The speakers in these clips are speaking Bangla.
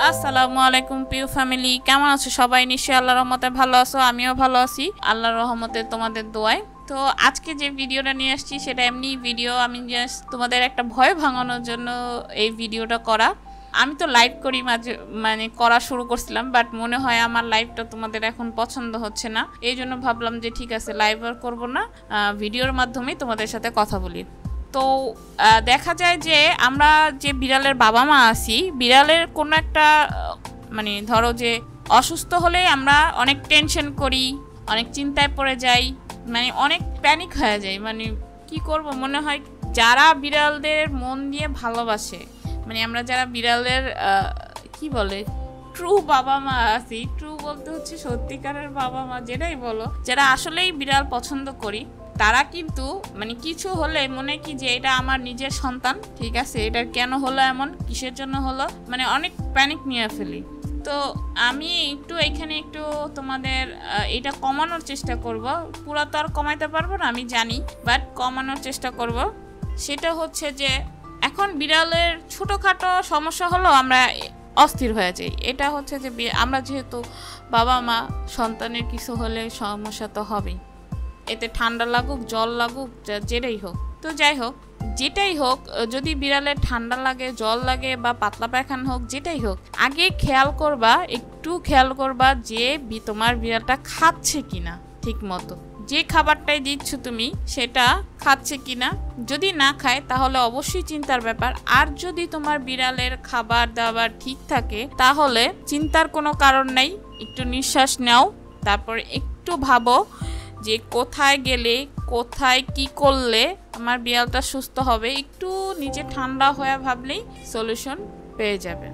আসসালামু আলাইকুম প্রিয় ফ্যামিলি, কেমন আছো সবাই? নিশ্চয়ই আল্লাহর রহমতে ভালো আছো, আমিও ভালো আছি আল্লাহর রহমতে তোমাদের দোয়ায়। তো আজকে যে ভিডিওটা নিয়ে আসছি সেটা এমনি ভিডিও, আমি জাস্ট তোমাদের একটা ভয় ভাঙানোর জন্য এই ভিডিওটা করা। আমি তো লাইভ করি মাঝে, মানে করা শুরু করছিলাম, বাট মনে হয় আমার লাইভটা তোমাদের এখন পছন্দ হচ্ছে না, এই জন্য ভাবলাম যে ঠিক আছে লাইভ আর করবো না, ভিডিওর মাধ্যমেই তোমাদের সাথে কথা বলি। তো দেখা যায় যে আমরা যে বিড়ালের বাবা মা আছি, বিড়ালের কোনো একটা মানে ধরো যে অসুস্থ হলে আমরা অনেক টেনশন করি, অনেক চিন্তায় পড়ে যাই, মানে অনেক প্যানিক হয়ে যায়। মানে কি করব, মনে হয় যারা বিড়ালদের মন দিয়ে ভালোবাসে, মানে আমরা যারা বিড়ালের কি বলে ট্রু বাবা মা আছি, ট্রু বলতে হচ্ছে সত্যিকারের বাবা মা, যেটাই বলো, যারা আসলেই বিড়াল পছন্দ করি, তারা কিন্তু মানে কিছু হলে মনে কি যে এটা আমার নিজের সন্তান, ঠিক আছে, এটার কেন হলো, এমন কিসের জন্য হলো, মানে অনেক প্যানিক নিয়ে ফেলি। তো আমি একটু এখানে একটু তোমাদের এটা কমানোর চেষ্টা করব। পুরো তো আর কমাইতে পারবো না আমি জানি, বাট কমানোর চেষ্টা করব। সেটা হচ্ছে যে এখন বিড়ালের ছোটোখাটো সমস্যা হলো আমরা অস্থির হয়ে যাই। এটা হচ্ছে যে আমরা যেহেতু বাবা মা, সন্তানের কিছু হলে সমস্যা তো হবেই, এতে ঠান্ডা লাগুক জল লাগুক যেটাই হোক। তো যাই হোক, যেটাই হোক, যদি বিড়ালের ঠান্ডা লাগে, জল লাগে বা পাতলা পায়খানা হোক, যেটাই হোক, আগে খেয়াল করবা, একটু খেয়াল করবা যে তোমার বিড়ালটা খাচ্ছে কিনা ঠিক মতো, যে খাবারটাই দিচ্ছ তুমি সেটা খাচ্ছে কিনা। যদি না খায় তাহলে অবশ্যই চিন্তার ব্যাপার। আর যদি তোমার বিড়ালের খাবার দাবার ঠিক থাকে তাহলে চিন্তার কোনো কারণ নেই। একটু নিঃশ্বাস নাও, তারপর একটু ভাবো যে কোথায় গেলে, কোথায় কি করলে আমার বিড়ালটা সুস্থ হবে। একটু নিজে ঠান্ডা হয়ে ভাবলেই সলিউশন পেয়ে যাবে।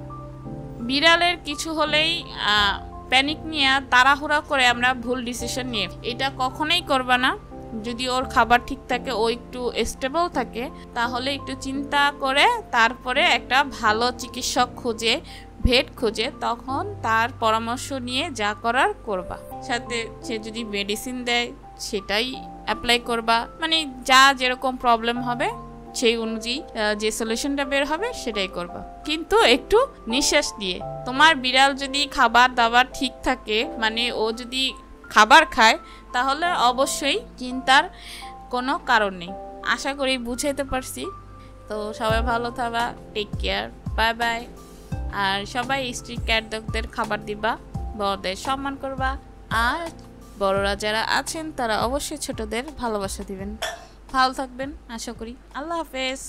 বিড়ালের কিছু হলেই প্যানিক নিয়ে তাড়াহুড়া করে আমরা ভুল ডিসিশন নিয়ে, এটা কখনোই করবা না। যদি ওর খাবার ঠিক থাকে, ও একটু স্টেবল থাকে, তাহলে একটু চিন্তা করে তারপরে একটা ভালো চিকিৎসক খুঁজে, ভেট খুঁজে, তখন তার পরামর্শ নিয়ে যা করার করবা। সাথে সে যদি মেডিসিন দেয় সেটাই অ্যাপ্লাই করবা, মানে যা যেরকম প্রবলেম হবে সেই অনুযায়ী যে সলিউশনটা বের হবে সেটাই করবা। কিন্তু একটু নিঃশ্বাস দিয়ে, তোমার বিড়াল যদি খাবার দাবার ঠিক থাকে, মানে ও যদি খাবার খায়, তাহলে অবশ্যই চিন্তার কোনো কারণ নেই। আশা করি বুঝাইতে পারছি। তো সবাই ভালো থাকবা, টেক কেয়ার, বাই বাই। আর সবাই স্ট্রিট ক্যাট ডগদের খাবার দিবা, বড়দের সম্মান করবা, আর বড়রা যারা আছেন তারা অবশ্যই ছোটদের ভালোবাসা দিবেন। ভালো থাকবেন আশা করি। আল্লাহ হাফেজ।